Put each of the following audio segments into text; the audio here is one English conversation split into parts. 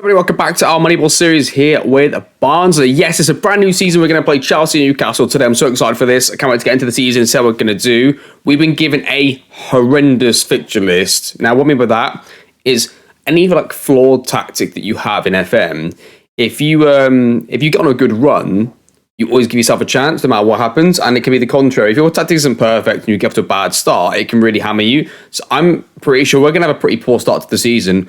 Everybody, welcome back to our Moneyball series here with Barnsley. Yes, it's a brand new season. We're going to play Chelsea and Newcastle today. I'm so excited for this. I can't wait to get into the season and see how we're going to do. We've been given a horrendous fixture list. Now, what I mean by that is any like flawed tactic that you have in FM. If you get on a good run, you always give yourself a chance no matter what happens, and it can be the contrary. If your tactic isn't perfect and you get off to a bad start, it can really hammer you. So I'm pretty sure we're going to have a pretty poor start to the season.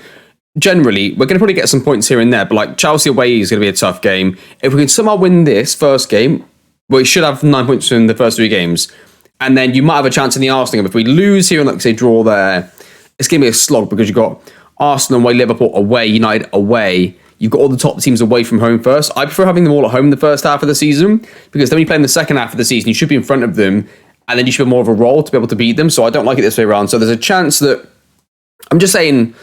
Generally, we're going to probably get some points here and there, but like Chelsea away is going to be a tough game. If we can somehow win this first game, we should have 9 points in the first 3 games. And then you might have a chance in the Arsenal game. If we lose here and like say draw there, it's going to be a slog because you've got Arsenal away, Liverpool away, United away. You've got all the top teams away from home first. I prefer having them all at home in the first half of the season because then when you play in the second half of the season, you should be in front of them and then you should have more of a role to be able to beat them. So I don't like it this way around. So there's a chance that, I'm just saying,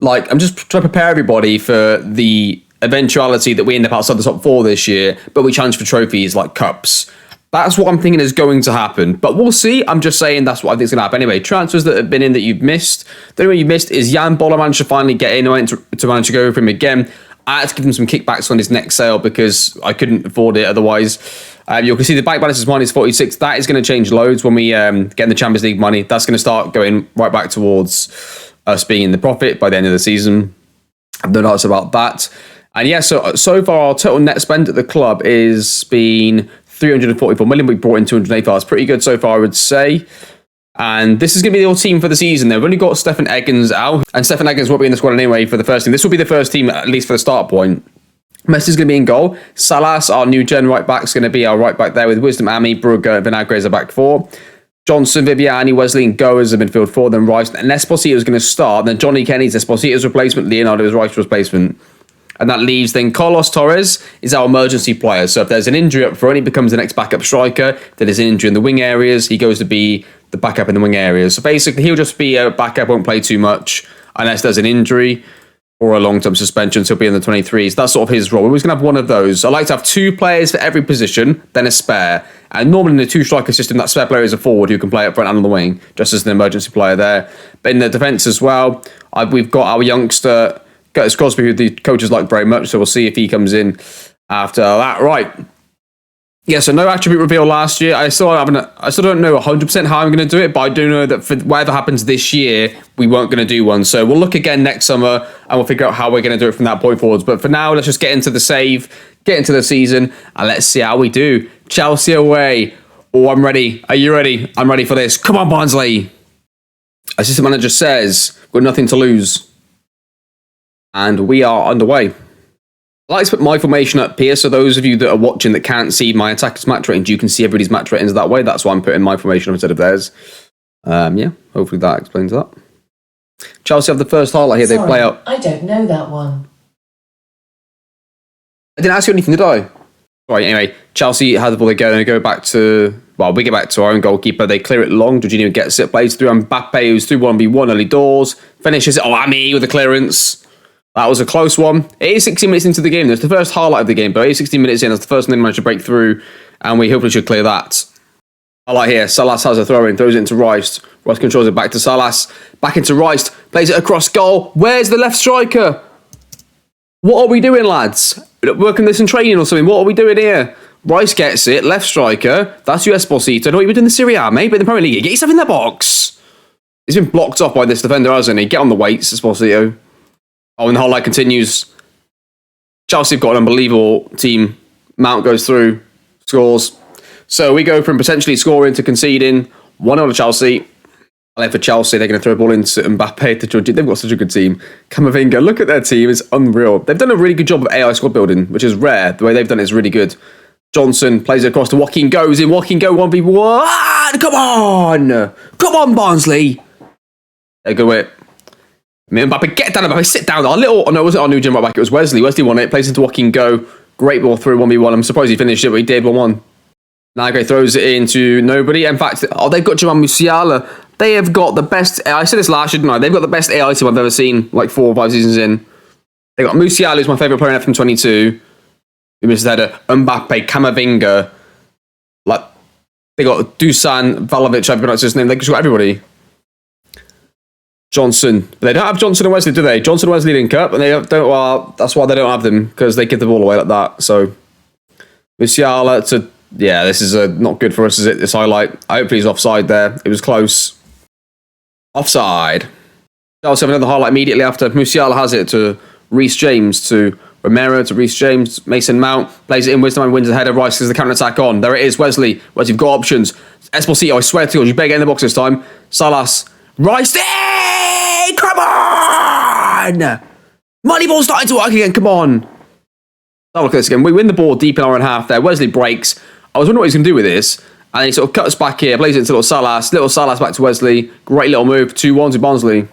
like, I'm just trying to prepare everybody for the eventuality that we end up outside the top 4 this year, but we challenge for trophies like cups. That's what I'm thinking is going to happen. But we'll see. I'm just saying that's what I think is going to happen. Anyway, transfers that have been in that you've missed. The only one you missed is Jan Boller managed to finally get in. I went to manage to go for him again. I had to give him some kickbacks on his next sale because I couldn't afford it otherwise. You can see the bank balance is -46. That is going to change loads when we get in the Champions League money. That's going to start going right back towards us being in the profit by the end of the season. I've no doubts about that. And yeah, so far our total net spend at the club is been 344 million. We brought in 285. It's pretty good so far, I would say. And this is going to be the old team for the season. They've only got Stefan Eggins out, and Stefan Eggins won't be in the squad anyway for the first team. This will be the first team, at least for the start point. Messi's going to be in goal. Salas, our new gen right back, is going to be our right back there with Wisdom, Ami, Brugge, and Vinagre as a back 4. Johnson, Viviani, Wesley, and Go as a midfield 4. Then Rice, and Esposito is going to start. Then Johnny Kenny's Esposito's replacement. Leonardo is Rice's replacement. And that leaves then Carlos Torres is our emergency player. So if there's an injury up front, he becomes the next backup striker. If there's an injury in the wing areas, he goes to be the backup in the wing areas. So basically, he'll just be a backup, won't play too much unless there's an injury or a long-term suspension. So he'll be in the 23s. That's sort of his role. We're always going to have one of those. I like to have 2 players for every position, then a spare. And normally in the 2-striker system, that spare player is a forward who can play up front and on the wing, just as an emergency player there. But in the defence as well, we've got our youngster Curtis Crosby, who the coaches like very much, so we'll see if he comes in after that. Right. Yeah, so no attribute reveal last year. I still don't know 100% how I'm going to do it, but I do know that for whatever happens this year, we weren't going to do one. So we'll look again next summer, and we'll figure out how we're going to do it from that point forwards. But for now, let's just get into the save, get into the season, and let's see how we do. Chelsea away. Oh, I'm ready. Are you ready? I'm ready for this. Come on, Barnsley. Assistant manager says, we've got nothing to lose. And we are underway. I like to put my formation up here, so those of you that are watching that can't see my attackers' match ratings, you can see everybody's match ratings that way. That's why I'm putting my formation up instead of theirs. Yeah, hopefully that explains that. Chelsea have the first highlight here. Sorry, they play out. I don't know that one. I didn't ask you anything, did I? Right, anyway, Chelsea had the ball again. They go back to, well, we get back to our own goalkeeper. They clear it long. Jorginho gets it, plays through Mbappe, who's through 1v1 early doors, finishes it. Oh, Ami with the clearance. That was a close one. It is 16 minutes into the game. That's the first highlight of the game, but it is 16 minutes in. That's the first one they managed to break through, and we hopefully should clear that. Highlight here. Salas has a throw in, throws it into Rice. Rice controls it back to Salas. Back into Rice. Plays it across goal. Where's the left striker? What are we doing, lads? Working this in training or something? What are we doing here? Rice gets it. Left striker. That's you, Esposito. I know what you were doing in the Serie A, mate, but in the Premier League. Get yourself in the box. He's been blocked off by this defender, hasn't he? Get on the weights, Esposito. Oh, and the highlight continues. Chelsea have got an unbelievable team. Mount goes through, scores. So we go from potentially scoring to conceding. 1-0 to Chelsea. For Chelsea, they're going to throw a ball into Mbappe to Jorginho. They've got such a good team. Camavinga, look at their team. It's unreal. They've done a really good job of AI squad building, which is rare. The way they've done it is really good. Johnson plays it across to Joaquin. Goes in. Joaquin Go 1v1. Come on. Come on, Barnsley. They go it. Mbappe, get down, Mbappe, sit down. Was it our new gym right back? It was Wesley. Wesley won it, plays into Joaquin Go. Great ball through 1v1. I'm surprised he finished it, but he did 1-1. Nagre throws it into nobody. In fact, they've got Jamal Musiala. They have got the best, I said this last year, didn't I? They've got the best AI team I've ever seen, like 4 or 5 seasons in. They've got Musiala, who's my favourite player in FM22. Who misses header. Mbappe, Camavinga. Like, they got Dusan, Vlahovic, I've pronounced his name. They've just got everybody. Johnson. But they don't have Johnson and Wesley, do they? Johnson and Wesley link up, and they don't. Well, that's why they don't have them, because they give the ball away like that. So Musiala to this is not good for us, is it? This highlight. I hope he's offside there. It was close. Offside. Chelsea have another highlight immediately after. Musiala has it to Reece James, to Romero, to Reece James. Mason Mount plays it in. Wisdom wins the header. Rice is the counter-attack on. There it is, Wesley. Wesley, you've got options. Esposito, I swear to God, you better get in the box this time. Salas. Rice. Hey, come on! Moneyball starting to work again. Come on. Have a look at this again. We win the ball deep in our own half there. Wesley breaks. I was wondering what he's going to do with this. And he sort of cuts back here, plays it into little Salas. Little Salas back to Wesley. Great little move. 2-1 to Barnsley.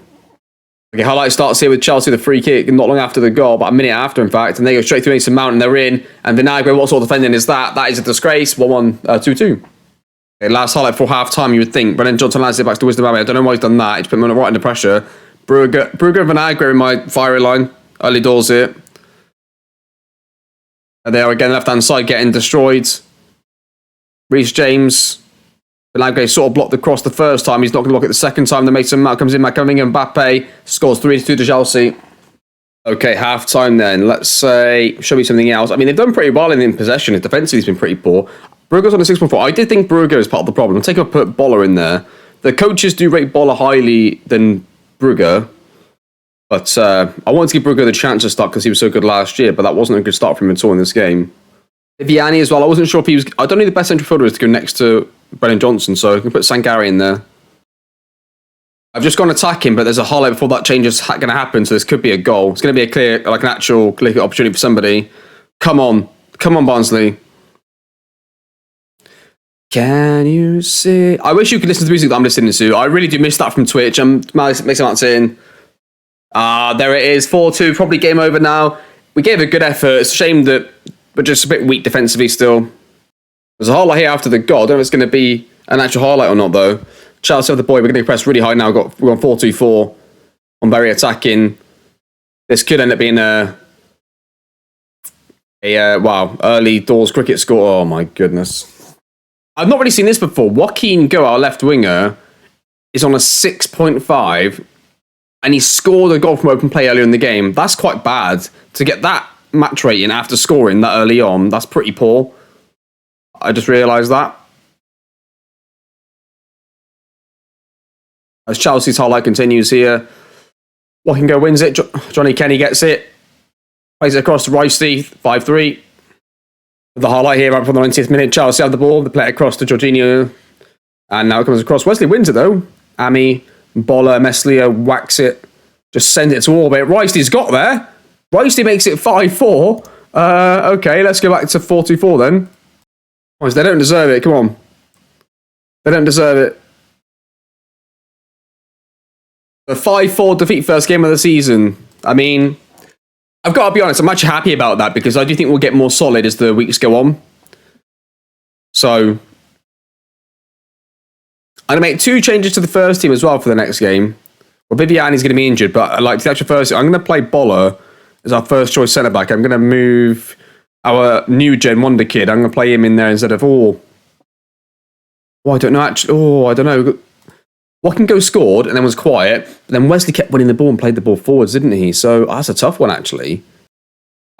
Okay, highlight starts here with Chelsea, the free kick, not long after the goal, about a minute after, in fact. And they go straight through Mason Mount, and they're in. And Vinagre, what sort of defending is that? That is a disgrace. 1-1, 2-2. Okay, last highlight for half-time, you would think. Brennan Johnson lands it back to Wisdom. I don't know why he's done that. He's put him right under pressure. Brugger and Vinagre in my firing line. Early doors here. And they are again left-hand side getting destroyed. Reece James. Vinagre sort of blocked the cross the first time. He's not going to block it the second time. The Mason Mount comes in. Mbappe scores 3-2 to Chelsea. Okay, half-time then. Let's say, show me something else. I mean, they've done pretty well in possession. Defensively, he's been pretty poor. Brugger's on a 6.4. I did think Brugger is part of the problem. I'm taking a put Boller in there. The coaches do rate Boller highly than Brugger. But I wanted to give Brugger the chance to start because he was so good last year, but that wasn't a good start for him at all in this game. Vianney as well. I wasn't sure if he was... I don't know who the best central fielder is to go next to Brennan Johnson, so I can put Sangari in there. I've just gone attacking, but there's a highlight before that change is going to happen, so this could be a goal. It's going to be a clear, like an actual clear opportunity for somebody. Come on. Come on, Barnsley. Can you see... I wish you could listen to the music that I'm listening to. I really do miss that from Twitch. Mason Mount saying... there it is. 4-2. Probably game over now. We gave a good effort. It's a shame that we're just a bit weak defensively still. There's a highlight here after the goal. I don't know if it's going to be an actual highlight or not, though. Chelsea have the boy. We're going to press really high now. We're on 4-2-4. On very attacking. This could end up being a early doors cricket score. Oh, my goodness. I've not really seen this before. Joaquin Go, our left winger, is on a 6.5. And he scored a goal from open play earlier in the game. That's quite bad. To get that match rating after scoring that early on, that's pretty poor. I just realised that. As Chelsea's highlight continues here. Joaquin Go wins it. Johnny Kenny gets it. Plays it across to Ricey. 5-3. The highlight here right from the 90th minute. Chelsea have the ball. They play it across to Jorginho. And now it comes across. Wesley wins it though. Ami, Boller, Meslier whacks it. Just send it to orbit. Ricey's got there. Ricey makes it 5-4. Okay, let's go back to 4-2-4 then. They don't deserve it. Come on. They don't deserve it. A 5-4 defeat first game of the season. I mean, I've got to be honest, I'm actually happy about that because I do think we'll get more solid as the weeks go on. So, I'm going to make 2 changes to the first team as well for the next game. Well, Viviani's going to be injured, but like the actual first team, I'm going to play Boller as our first choice centre-back. I'm going to move our new gen wonder kid. I'm going to play him in there instead of... I don't know, actually. I don't know. Joaquin Go scored and then was quiet. But then Wesley kept winning the ball and played the ball forwards, didn't he? So that's a tough one, actually.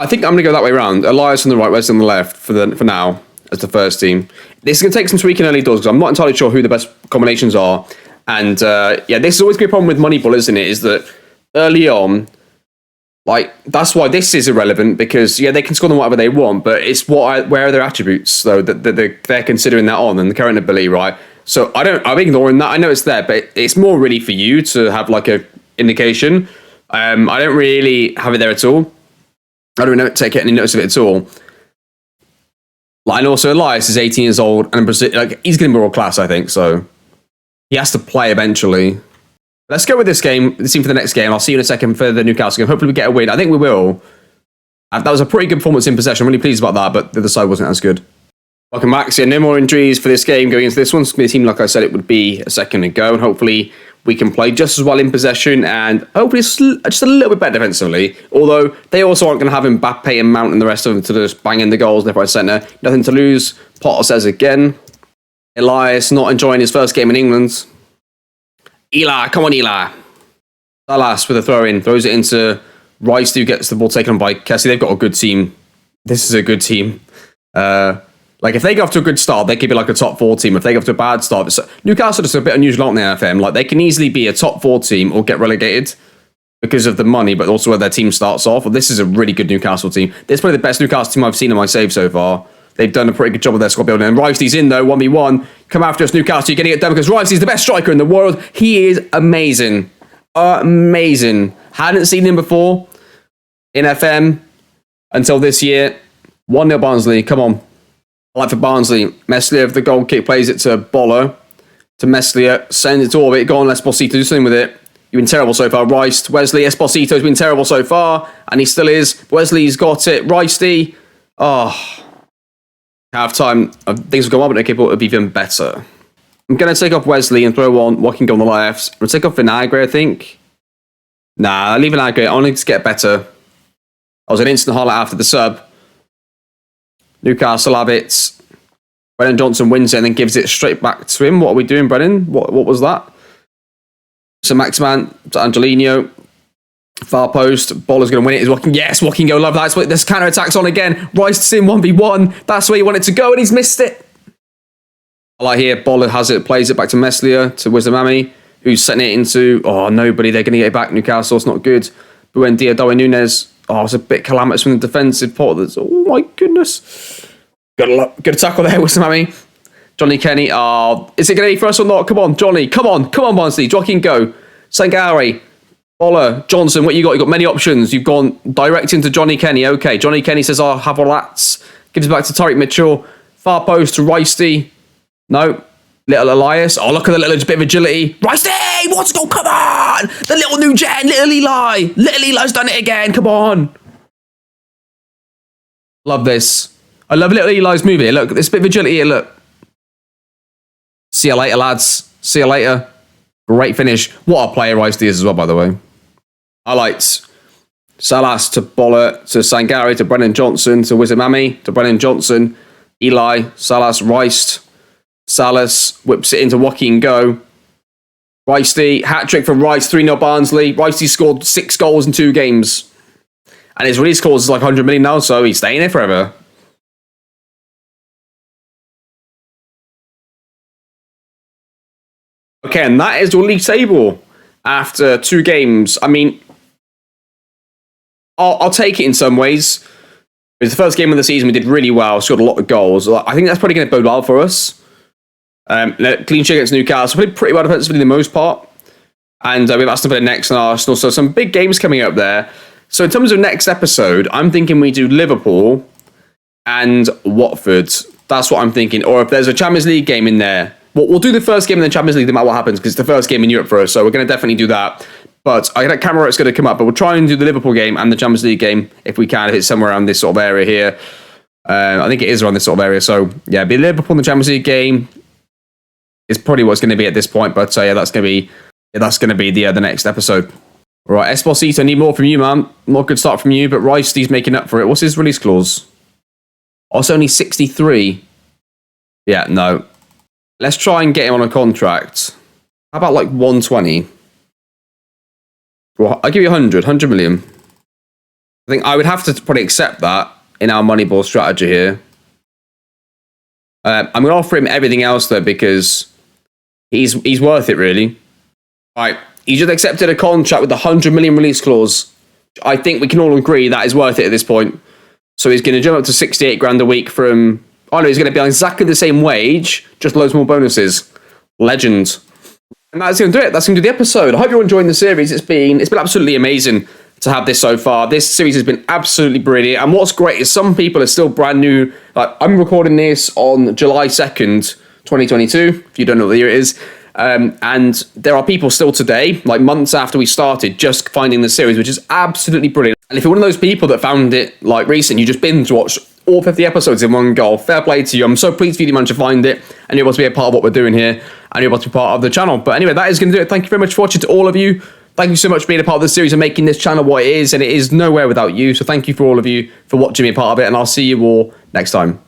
I think I'm going to go that way around. Elias on the right, Wesley on the left for now as the first team. This is going to take some tweaking early doors because I'm not entirely sure who the best combinations are. And this is always going to be a problem with Moneyball, isn't it? Is that early on, that's why this is irrelevant because they can score them whatever they want, but it's where are their attributes though that they're considering that on and the current ability, right? So I'm ignoring that. I know it's there, but it's more really for you to have like a indication. I don't really have it there at all. I don't really take any notice of it at all. And also Elias is 18 years old and he's going to be world class, I think. So he has to play eventually. Let's go with this team for the next game. I'll see you in a second for the Newcastle game. Hopefully we get a win. I think we will. That was a pretty good performance in possession. I'm really pleased about that, but the other side wasn't as good. Welcome back. So no more injuries for this game going into this one. It's going to seem like I said it would be a second ago, and hopefully we can play just as well in possession and hopefully just a little bit better defensively. Although they also aren't going to have Mbappe and Mount and the rest of them to just bang in the goals left, right, centre. Nothing to lose. Potter says again. Elias not enjoying his first game in England. Eli, come on, Eli. Salas with a throw in, throws it into Rice, who gets the ball taken on by Kessie. They've got a good team. This is a good team. Like, if they go off to a good start, they could be like a top 4 team. If they go off to a bad start, Newcastle is a bit unusual on the FM. Like, they can easily be a top 4 team or get relegated because of the money, but also where their team starts off. Well, this is a really good Newcastle team. This is probably the best Newcastle team I've seen in my save so far. They've done a pretty good job with their squad building. And Ricey's in, though, 1v1. Come after us, Newcastle. You're getting it done because Ricey's the best striker in the world. He is amazing. Amazing. Hadn't seen him before in FM until this year. 1-0 Barnsley. Come on. I like for Barnsley. Meslier with the goal kick plays it to Boller. To Meslier. Sends it to Orbit. Go on, Esposito. Do something with it. You've been terrible so far. Rice, Wesley. Esposito's been terrible so far. And he still is. Wesley's got it. Ricey. Oh. Half time. Things will go on, but it will be even better. I'm going to take off Wesley and throw on what can go on the left. I'm going to take off Vinagre, I think. Nah, leave Vinagre. I need to get better. I was an instant highlight after the sub. Newcastle have it. Brennan Johnson wins it and then gives it straight back to him. What are we doing, Brennan? What was that? So Maximan to Angelino. Far post. Baller's going to win it. Is Walking. Yes, Walking go. Love that. This counter-attack's on again. Rice in 1v1. That's where you want it to go and he's missed it. I like here. Boller has it. Plays it back to Meslier. To Wizamami. Who's setting it into... Oh, nobody. They're going to get it back. Newcastle. It's not good. Buendia, Darwin Núñez. Oh, it's a bit calamitous from the defensive part. Oh, my goodness. Good tackle there, Wizamami. Johnny Kenny. Oh, is it going to be for us or not? Come on, Johnny. Come on, Barnsley. Joaquin, go. Sangari. Boller. Johnson, what you got? You've got many options. You've gone direct into Johnny Kenny. Okay, Johnny Kenny says, I'll have all that. Gives it back to Tariq Mitchell. Far post to Ricey. No. Little Elias. Oh, look at the little bit of agility. Ricey! What's go? Come on! The little new gen. Little Eli. Little Eli's done it again. Come on. Love this. I love little Eli's move here. Look, this bit of agility here. Look. See you later, lads. See you later. Great finish. What a player Ricey is as well, by the way. Highlights. Salas to Boller, to Sangari, to Brennan Johnson, to Wizamami, to Brennan Johnson, Eli, Salas, Rice. Salas whips it into Joaquin Go. Ricey, hat-trick from Rice, 3-0 Barnsley. Ricey scored 6 goals in 2 games. And his release clause is like 100 million now, so he's staying here forever. Okay, and that is the league table after 2 games. I mean, I'll take it in some ways. It was the first game of the season. We did really well, scored a lot of goals. I think that's probably going to bode well for us. Clean sheet against Newcastle. Played pretty well defensively in the most part. And we've Aston Villa next and Arsenal. So some big games coming up there. So in terms of next episode, I'm thinking we do Liverpool and Watford. That's what I'm thinking. Or if there's a Champions League game in there. We'll do the first game in the Champions League no matter what happens because it's the first game in Europe for us. So we're going to definitely do that. But I got camera it's going to come up. But we'll try and do the Liverpool game and the Champions League game if we can. If it's somewhere around this sort of area here. I think it is around this sort of area. So yeah, be Liverpool in the Champions League game. Is probably what's going to be at this point, but yeah, that's going to be the next episode. All right, Esposito, need more from you, man. Not a good start from you, but Ricey's making up for it. What's his release clause? Oh, it's only 63. Yeah, no. Let's try and get him on a contract. How about like 120? Well, I'll give you 100 million. I think I would have to probably accept that in our Moneyball strategy here. I'm going to offer him everything else though because he's worth it really. Right, he just accepted a contract with the 100 million release clause. I think we can all agree that is worth it at this point. So he's going to jump up to 68 grand a week from... Oh no, he's going to be on exactly the same wage, just loads more bonuses. Legend. And that's going to do it. That's going to do the episode. I hope you're enjoying the series. It's been absolutely amazing to have this so far. This series has been absolutely brilliant. And what's great is some people are still brand new. Like I'm recording this on July 2nd, 2022, if you don't know what the year it is. And there are people still today, like months after we started, just finding the series, which is absolutely brilliant. And if you're one of those people that found it like recent, you just binge watched all 50 episodes in one go, fair play to you. I'm so pleased for you managed to find it and you're able to be a part of what we're doing here and you're able to be part of the channel. But anyway, that is going to do it. Thank you very much for watching to all of you. Thank you so much for being a part of the series and making this channel what it is, and it is nowhere without you. So thank you for all of you for watching me a part of it, and I'll see you all next time.